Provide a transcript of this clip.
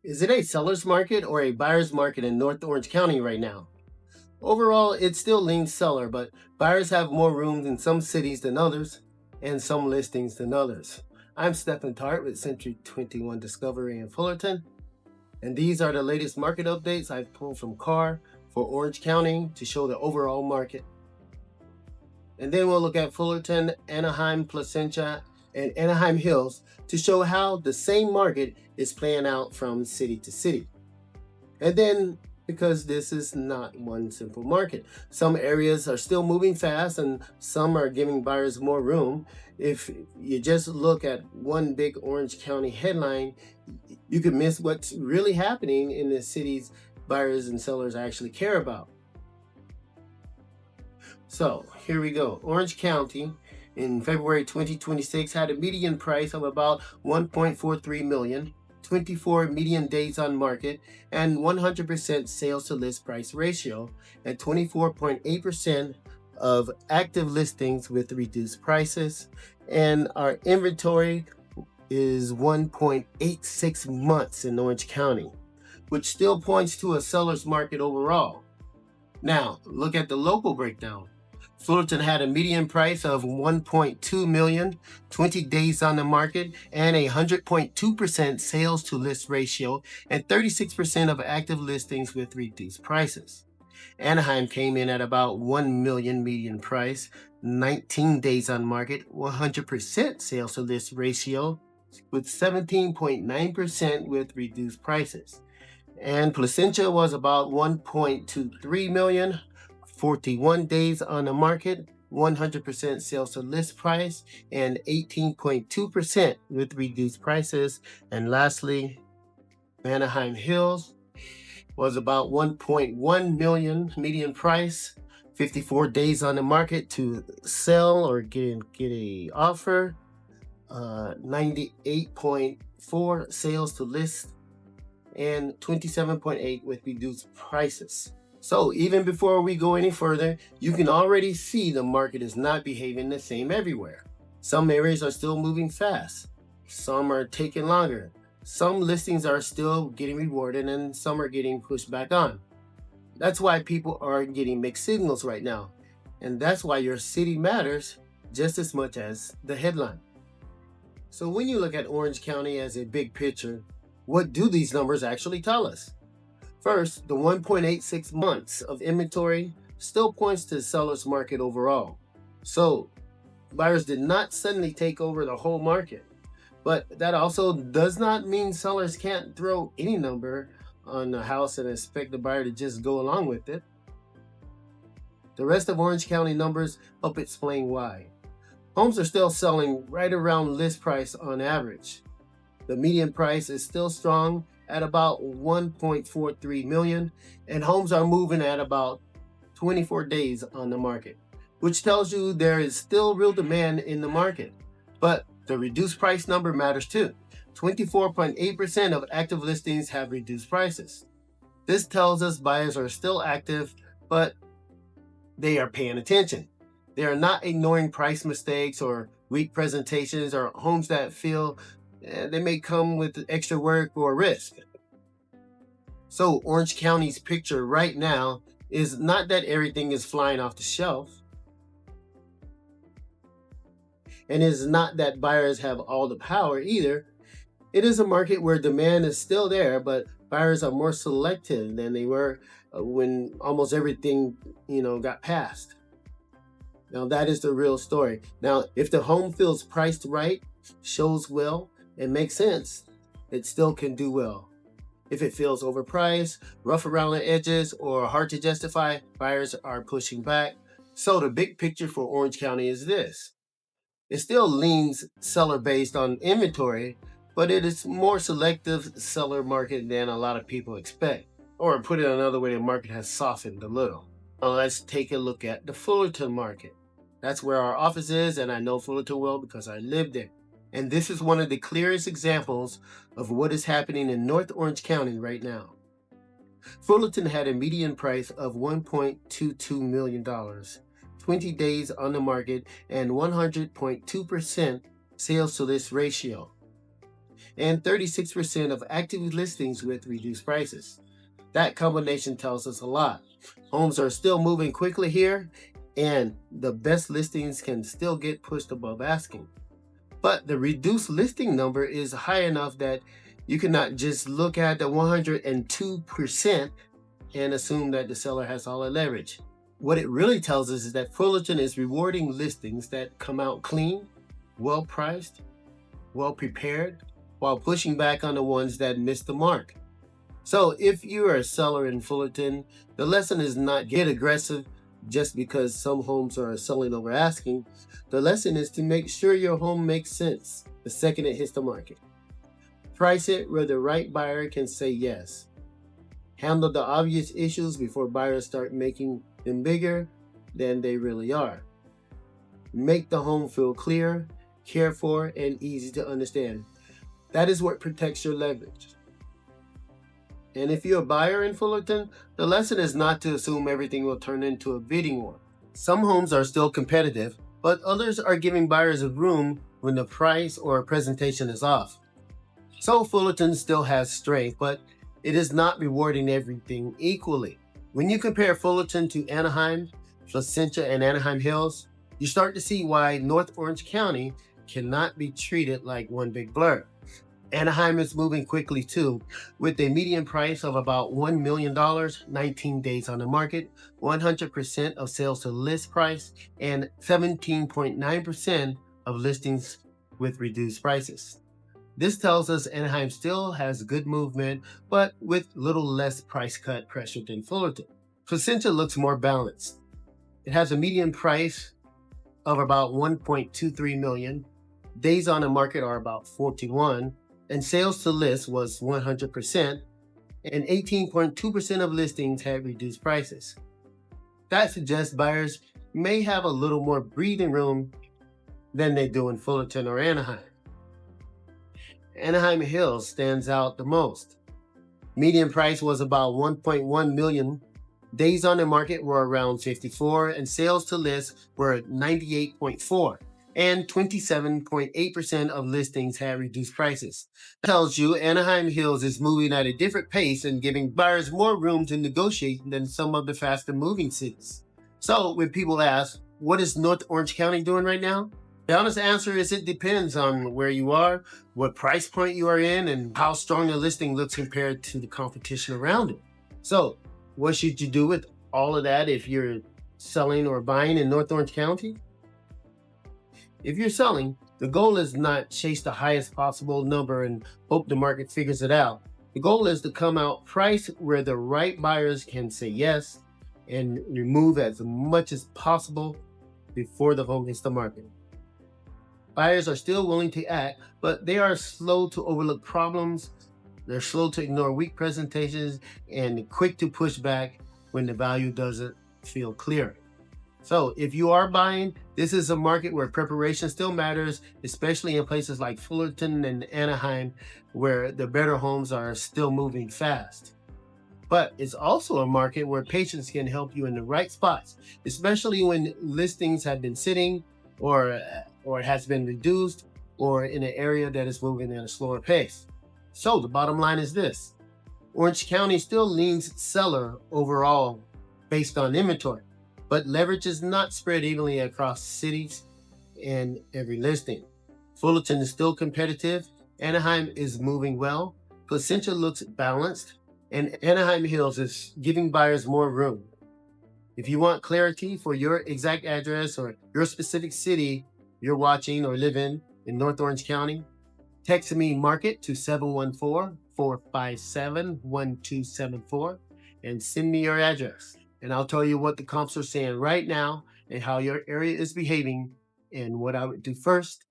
Is it a seller's market or a buyer's market in North Orange County right now? Overall, it still leans seller, but buyers have more rooms in some cities than others, and some listings than others. I'm Stephen Tart with Century 21 Discovery in Fullerton, and these are the latest market updates I've pulled from CAR for Orange County to show the overall market. And then we'll look at Fullerton, Anaheim, Placentia, and Anaheim Hills to show how the same market is playing out from city to city. And then, because this is not one simple market, some areas are still moving fast and some are giving buyers more room. If you just look at one big Orange County headline, you could miss what's really happening in the cities buyers and sellers actually care about. So here we go. Orange County in February 2026 had a median price of about 1.43 million, 24 median days on market, and 100% sales to list price ratio, and 24.8% of active listings with reduced prices. And our inventory is 1.86 months in Orange County, which still points to a seller's market overall. Now, look at the local breakdown. Fullerton had a median price of 1.2 million, 20 days on the market, and a 100.2% sales to list ratio, and 36% of active listings with reduced prices. Anaheim came in at about 1 million median price, 19 days on market, 100% sales to list ratio, with 17.9% with reduced prices. And Placentia was about 1.23 million, 41 days on the market, 100% sales to list price, and 18.2% with reduced prices. And lastly, Anaheim Hills was about 1.1 million median price, 54 days on the market to sell or get a offer, 98.4 sales to list, and 27.8 with reduced prices. So even before we go any further, you can already see the market is not behaving the same everywhere. Some areas are still moving fast. Some are taking longer. Some listings are still getting rewarded and some are getting pushed back on. That's why people are getting mixed signals right now. And that's why your city matters just as much as the headline. So when you look at Orange County as a big picture, what do these numbers actually tell us? First, the 1.86 months of inventory still points to the seller's market overall. So, buyers did not suddenly take over the whole market. But that also does not mean sellers can't throw any number on the house and expect the buyer to just go along with it. The rest of Orange County numbers help explain why. Homes are still selling right around list price on average. The median price is still strong at about 1.43 million, and homes are moving at about 24 days on the market, which tells you there is still real demand in the market. But the reduced price number matters too. 24.8% of active listings have reduced prices. This tells us buyers are still active, but they are paying attention. They are not ignoring price mistakes or weak presentations or homes that feel they may come with extra work or risk. So Orange County's picture right now is not that everything is flying off the shelf, and is not that buyers have all the power either. It is a market where demand is still there, but buyers are more selective than they were when almost everything, got passed. Now that is the real story. Now, if the home feels priced right, shows well, and makes sense, it still can do well. If it feels overpriced, rough around the edges, or hard to justify, buyers are pushing back. So the big picture for Orange County is this. It still leans seller based on inventory, but it is more selective seller market than a lot of people expect. Or put it another way, the market has softened a little. Now let's take a look at the Fullerton market. That's where our office is, and I know Fullerton well because I lived there. And this is one of the clearest examples of what is happening in North Orange County right now. Fullerton had a median price of $1.22 million, 20 days on the market, and 100.2% sales to list ratio. and 36% of active listings with reduced prices. That combination tells us a lot. Homes are still moving quickly here, and the best listings can still get pushed above asking. But the reduced listing number is high enough that you cannot just look at the 102% and assume that the seller has all the leverage. What it really tells us is that Fullerton is rewarding listings that come out clean, well priced, well prepared, while pushing back on the ones that miss the mark. So if you are a seller in Fullerton, the lesson is not get aggressive just because some homes are selling over asking. The lesson is to make sure your home makes sense the second it hits the market. Price it where the right buyer can say yes. Handle the obvious issues before buyers start making them bigger than they really are. Make the home feel clear, cared for, and easy to understand. That is what protects your leverage. And if you're a buyer in Fullerton, the lesson is not to assume everything will turn into a bidding war. Some homes are still competitive, but others are giving buyers a room when the price or presentation is off. So Fullerton still has strength, but it is not rewarding everything equally. When you compare Fullerton to Anaheim, Placentia, and Anaheim Hills, you start to see why North Orange County cannot be treated like one big blur. Anaheim is moving quickly too, with a median price of about $1 million, 19 days on the market, 100% of sales to list price, and 17.9% of listings with reduced prices. This tells us Anaheim still has good movement, but with little less price cut pressure than Fullerton. Placentia looks more balanced. It has a median price of about $1.23 million. Days on the market are about 41, and sales to list was 100%, and 18.2% of listings had reduced prices. That suggests buyers may have a little more breathing room than they do in Fullerton or Anaheim. Anaheim Hills stands out the most. Median price was about $1.1 million. Days on the market were around 54, and sales to list were 98.4, and 27.8% of listings had reduced prices. That tells you Anaheim Hills is moving at a different pace and giving buyers more room to negotiate than some of the faster moving cities. So when people ask, what is North Orange County doing right now? The honest answer is it depends on where you are, what price point you are in, and how strong the listing looks compared to the competition around it. So what should you do with all of that if you're selling or buying in North Orange County? If you're selling, the goal is not chase the highest possible number and hope the market figures it out. The goal is to come out priced where the right buyers can say yes and remove as much as possible before the home hits the market. Buyers are still willing to act, but they are slow to overlook problems. They're slow to ignore weak presentations and quick to push back when the value doesn't feel clear. So if you are buying, this is a market where preparation still matters, especially in places like Fullerton and Anaheim, where the better homes are still moving fast. But it's also a market where patience can help you in the right spots, especially when listings have been sitting or it has been reduced or in an area that is moving at a slower pace. So the bottom line is this. Orange County still leans seller overall based on inventory, but leverage is not spread evenly across cities and every listing. Fullerton is still competitive. Anaheim is moving well. Placentia looks balanced, and Anaheim Hills is giving buyers more room. If you want clarity for your exact address or your specific city you're watching or live in North Orange County, text me market to 714-457-1274 and send me your address. And I'll tell you what the comps are saying right now and how your area is behaving and what I would do first